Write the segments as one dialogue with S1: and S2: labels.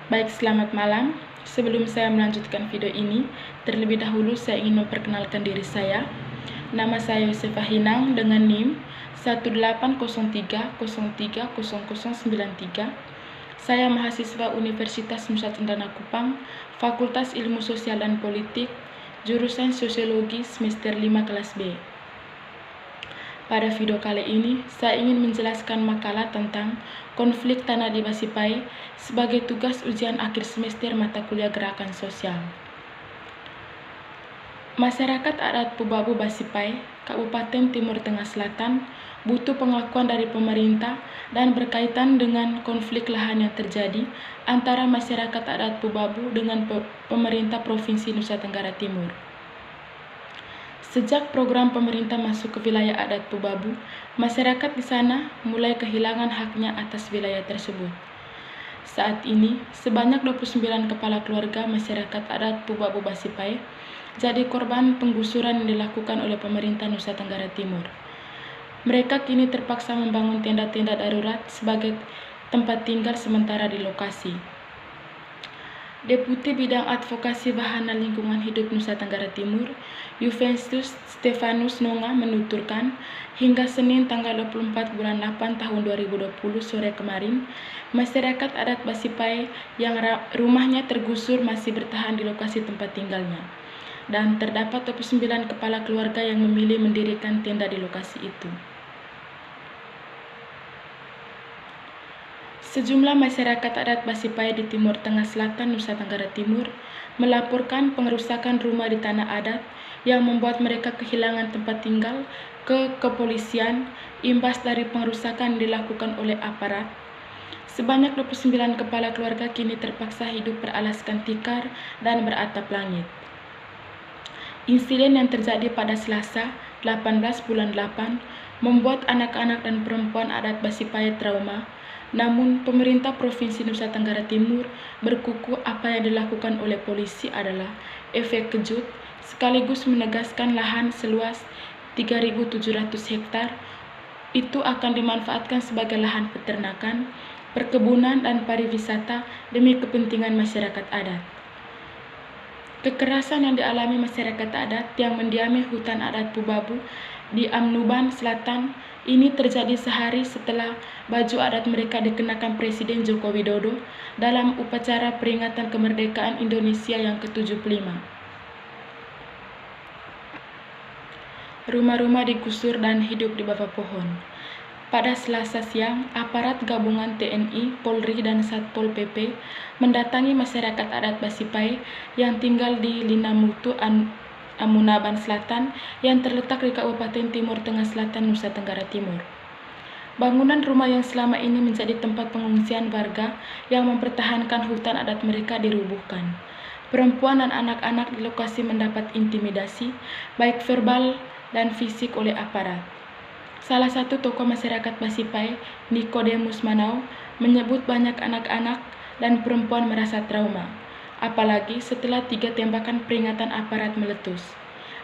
S1: Baik, selamat malam. Sebelum saya melanjutkan video ini, terlebih dahulu saya ingin memperkenalkan diri saya. Nama saya Yosefa Hinang dengan NIM 18030300093. Saya mahasiswa Universitas Nusa Cendana Kupang, Fakultas Ilmu Sosial dan Politik, jurusan Sosiologi semester 5 kelas B. Pada video kali ini, saya ingin menjelaskan makalah tentang konflik tanah di Basipai sebagai tugas ujian akhir semester mata kuliah Gerakan Sosial. Masyarakat adat Pubabu Basipai, Kabupaten Timur Tengah Selatan, butuh pengakuan dari pemerintah dan berkaitan dengan konflik lahan yang terjadi antara masyarakat adat Pubabu dengan pemerintah Provinsi Nusa Tenggara Timur. Sejak program pemerintah masuk ke wilayah adat Pubabu, masyarakat di sana mulai kehilangan haknya atas wilayah tersebut. Saat ini, sebanyak 29 kepala keluarga masyarakat adat Pubabu Basipai jadi korban penggusuran yang dilakukan oleh pemerintah Nusa Tenggara Timur. Mereka kini terpaksa membangun tenda-tenda darurat sebagai tempat tinggal sementara di lokasi. Deputi Bidang Advokasi Wahana Lingkungan Hidup Nusa Tenggara Timur, Juventus Stefanus Nonga menuturkan, hingga Senin tanggal 24 bulan 8 tahun 2020 sore kemarin, masyarakat adat Basipai yang rumahnya tergusur masih bertahan di lokasi tempat tinggalnya. Dan terdapat 29 kepala keluarga yang memilih mendirikan tenda di lokasi itu. Sejumlah masyarakat adat Basipai di Timur Tengah Selatan Nusa Tenggara Timur melaporkan pengerusakan rumah di tanah adat yang membuat mereka kehilangan tempat tinggal ke kepolisian imbas dari pengerusakan dilakukan oleh aparat. Sebanyak 29 kepala keluarga kini terpaksa hidup beralaskan tikar dan beratap langit. Insiden yang terjadi pada Selasa 18 bulan 8 membuat anak-anak dan perempuan adat Basipai trauma. Namun, pemerintah Provinsi Nusa Tenggara Timur berkuku apa yang dilakukan oleh polisi adalah efek kejut, sekaligus menegaskan lahan seluas 3.700 hektar itu akan dimanfaatkan sebagai lahan peternakan, perkebunan, dan pariwisata demi kepentingan masyarakat adat. Kekerasan yang dialami masyarakat adat yang mendiami hutan adat Pubabu di Amnuban Selatan ini terjadi sehari setelah baju adat mereka dikenakan Presiden Joko Widodo dalam upacara peringatan kemerdekaan Indonesia yang ke-75. Rumah-rumah digusur dan hidup di bawah pohon. Pada Selasa siang, aparat gabungan TNI, Polri, dan Satpol PP mendatangi masyarakat adat Basipai yang tinggal di Linamutu, Amunaban Selatan yang terletak di Kabupaten Timur Tengah Selatan, Nusa Tenggara Timur. Bangunan rumah yang selama ini menjadi tempat pengungsian warga yang mempertahankan hutan adat mereka dirubuhkan. Perempuan dan anak-anak di lokasi mendapat intimidasi, baik verbal dan fisik oleh aparat. Salah satu tokoh masyarakat Basipai, Nikodemus Manau, menyebut banyak anak-anak dan perempuan merasa trauma, apalagi setelah 3 tembakan peringatan aparat meletus.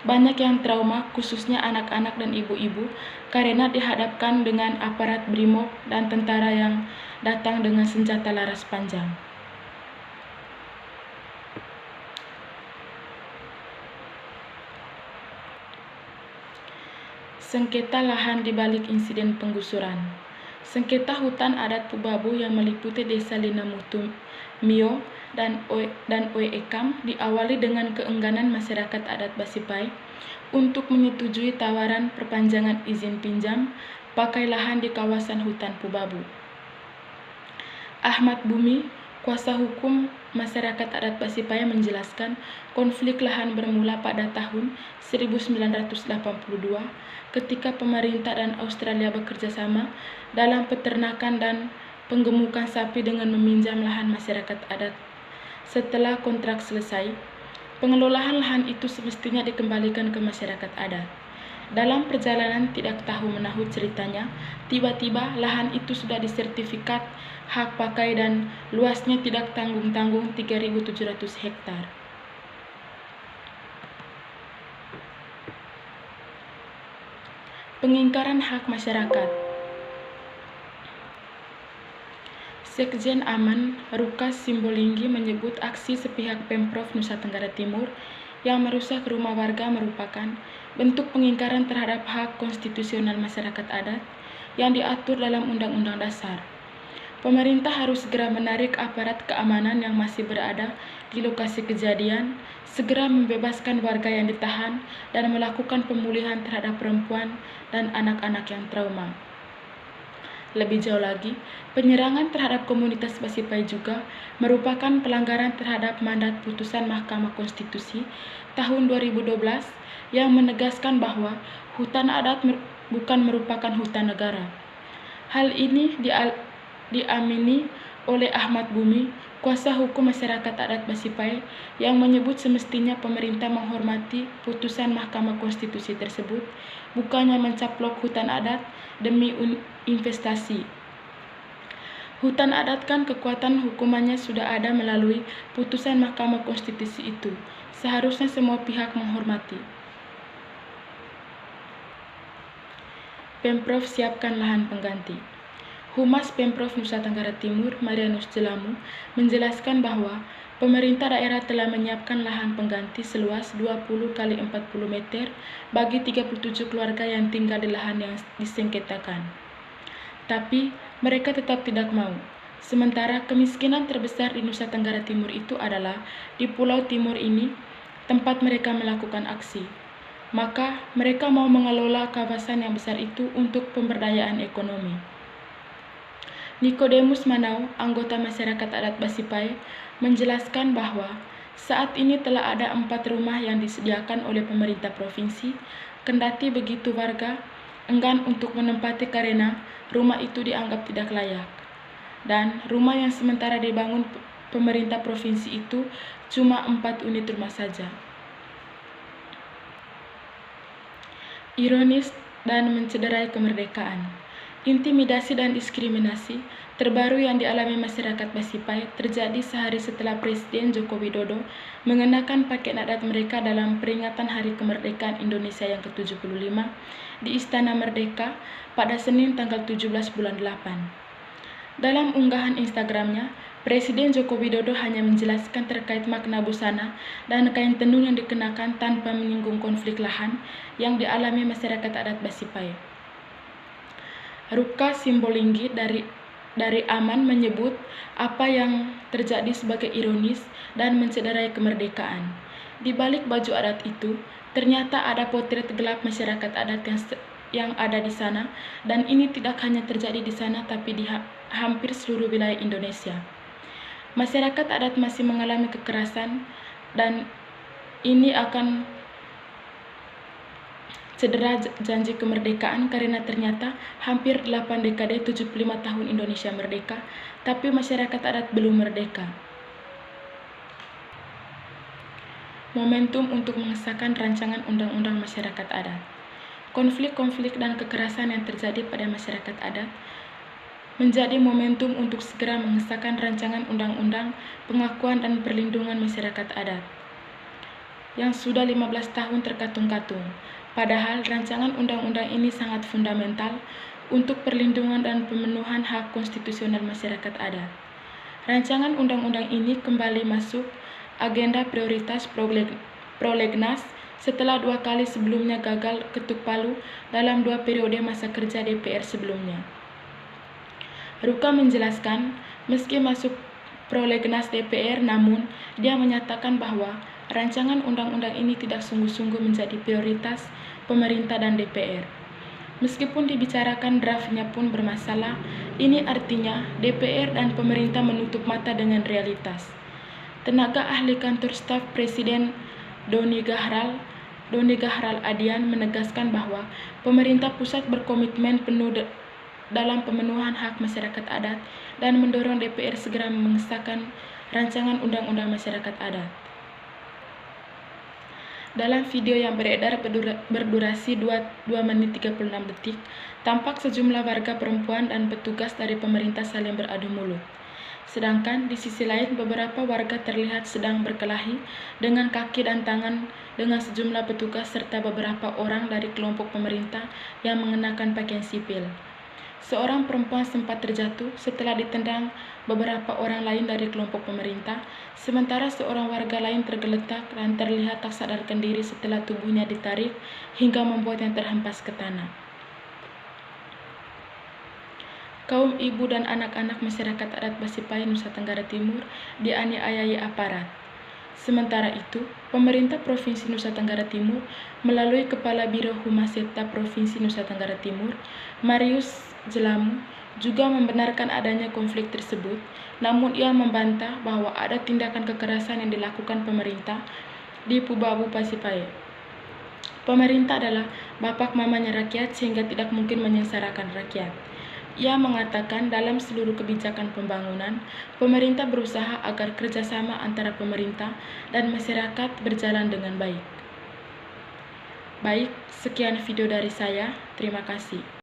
S1: Banyak yang trauma, khususnya anak-anak dan ibu-ibu, karena dihadapkan dengan aparat BRIMOB dan tentara yang datang dengan senjata laras panjang. Sengketa lahan di balik insiden penggusuran. Sengketa hutan adat Pubabu yang meliputi desa Linamutu, Mio, dan Oeekam diawali dengan keengganan masyarakat adat Basipai untuk menyetujui tawaran perpanjangan izin pinjam pakai lahan di kawasan hutan Pubabu. Ahmad Bumi, kuasa hukum masyarakat adat Basipai, menjelaskan konflik lahan bermula pada tahun 1982 ketika pemerintah dan Australia bekerja sama dalam peternakan dan penggemukan sapi dengan meminjam lahan masyarakat adat. Setelah kontrak selesai, pengelolaan lahan itu semestinya dikembalikan ke masyarakat adat. Dalam perjalanan tidak tahu menahu ceritanya, tiba-tiba lahan itu sudah disertifikat hak pakai dan luasnya tidak tanggung-tanggung 3.700 hektar. Pengingkaran hak masyarakat. Sekjen Aman, Rukas Simbolinggi menyebut aksi sepihak Pemprov Nusa Tenggara Timur yang merusak rumah warga merupakan bentuk pengingkaran terhadap hak konstitusional masyarakat adat yang diatur dalam Undang-Undang Dasar. Pemerintah harus segera menarik aparat keamanan yang masih berada di lokasi kejadian, segera membebaskan warga yang ditahan, dan melakukan pemulihan terhadap perempuan dan anak-anak yang trauma. Lebih jauh lagi, penyerangan terhadap komunitas Basipai juga merupakan pelanggaran terhadap mandat putusan Mahkamah Konstitusi tahun 2012 yang menegaskan bahwa hutan adat bukan merupakan hutan negara. Hal ini diamini oleh Ahmad Bumi, kuasa hukum masyarakat adat Basipai, yang menyebut semestinya pemerintah menghormati putusan Mahkamah Konstitusi tersebut, bukannya mencaplok hutan adat demi investasi. Hutan adat kan kekuatan hukumannya sudah ada melalui putusan Mahkamah Konstitusi itu. Seharusnya semua pihak menghormati. Pemprov siapkan lahan pengganti. Humas Pemprov Nusa Tenggara Timur, Marianus Jelamu, menjelaskan bahwa pemerintah daerah telah menyiapkan lahan pengganti seluas 20 x 40 meter bagi 37 keluarga yang tinggal di lahan yang disengketakan. Tapi mereka tetap tidak mau. Sementara kemiskinan terbesar di Nusa Tenggara Timur itu adalah di Pulau Timur ini, tempat mereka melakukan aksi. Maka mereka mau mengelola kawasan yang besar itu untuk pemberdayaan ekonomi. Nikodemus Manau, anggota masyarakat adat Basipai, menjelaskan bahwa saat ini telah ada 4 rumah yang disediakan oleh pemerintah provinsi, kendati begitu warga enggan untuk menempati karena rumah itu dianggap tidak layak. Dan rumah yang sementara dibangun pemerintah provinsi itu cuma 4 unit rumah saja. Ironis dan mencederai kemerdekaan. Intimidasi dan diskriminasi terbaru yang dialami masyarakat Basipai terjadi sehari setelah Presiden Joko Widodo mengenakan pakaian adat mereka dalam peringatan Hari Kemerdekaan Indonesia yang ke-75 di Istana Merdeka pada Senin tanggal 17 bulan 8. Dalam unggahan Instagramnya, Presiden Joko Widodo hanya menjelaskan terkait makna busana dan kain tenun yang dikenakan tanpa menyinggung konflik lahan yang dialami masyarakat adat Basipai. Rukas Simbolinggi dari Aman menyebut apa yang terjadi sebagai ironis dan mencederai kemerdekaan. Di balik baju adat itu, ternyata ada potret gelap masyarakat adat yang ada di sana, dan ini tidak hanya terjadi di sana tapi di hampir seluruh wilayah Indonesia. Masyarakat adat masih mengalami kekerasan dan ini akan cedera janji kemerdekaan karena ternyata hampir 8 dekade 75 tahun Indonesia merdeka, tapi masyarakat adat belum merdeka. Momentum untuk mengesahkan rancangan undang-undang masyarakat adat. Konflik-konflik dan kekerasan yang terjadi pada masyarakat adat menjadi momentum untuk segera mengesahkan rancangan undang-undang pengakuan dan perlindungan masyarakat adat yang sudah 15 tahun terkatung-katung. Padahal rancangan undang-undang ini sangat fundamental untuk perlindungan dan pemenuhan hak konstitusional masyarakat adat. Rancangan undang-undang ini kembali masuk agenda prioritas prolegnas setelah 2 kali sebelumnya gagal ketuk palu dalam 2 periode masa kerja DPR sebelumnya. Ruka menjelaskan, meski masuk prolegnas DPR, namun dia menyatakan bahwa rancangan undang-undang ini tidak sungguh-sungguh menjadi prioritas pemerintah dan DPR. Meskipun dibicarakan draftnya pun bermasalah, ini artinya DPR dan pemerintah menutup mata dengan realitas. Tenaga ahli kantor staf Presiden Doni Gahral Adian menegaskan bahwa pemerintah pusat berkomitmen penuh dalam pemenuhan hak masyarakat adat dan mendorong DPR segera mengesahkan rancangan undang-undang masyarakat adat. Dalam video yang beredar berdurasi 2 menit 36 detik, tampak sejumlah warga perempuan dan petugas dari pemerintah saling beradu mulut. Sedangkan di sisi lain beberapa warga terlihat sedang berkelahi dengan kaki dan tangan dengan sejumlah petugas serta beberapa orang dari kelompok pemerintah yang mengenakan pakaian sipil. seorang perempuan sempat terjatuh setelah ditendang beberapa orang lain dari kelompok pemerintah, sementara seorang warga lain tergeletak dan terlihat tak sadarkan diri setelah tubuhnya ditarik hingga membuatnya terhempas ke tanah. Kaum ibu dan anak-anak masyarakat adat Basipai, Nusa Tenggara Timur dianiayai aparat. Sementara itu, pemerintah Provinsi Nusa Tenggara Timur melalui Kepala Biro Humas Setda Provinsi Nusa Tenggara Timur, Marius Jelamu, juga membenarkan adanya konflik tersebut, namun ia membantah bahwa ada tindakan kekerasan yang dilakukan pemerintah di Pubabu Basipai. Pemerintah adalah bapak mamanya rakyat sehingga tidak mungkin menyengsarakan rakyat. Ia mengatakan dalam seluruh kebijakan pembangunan, pemerintah berusaha agar kerjasama antara pemerintah dan masyarakat berjalan dengan baik. Baik, sekian video dari saya. Terima kasih.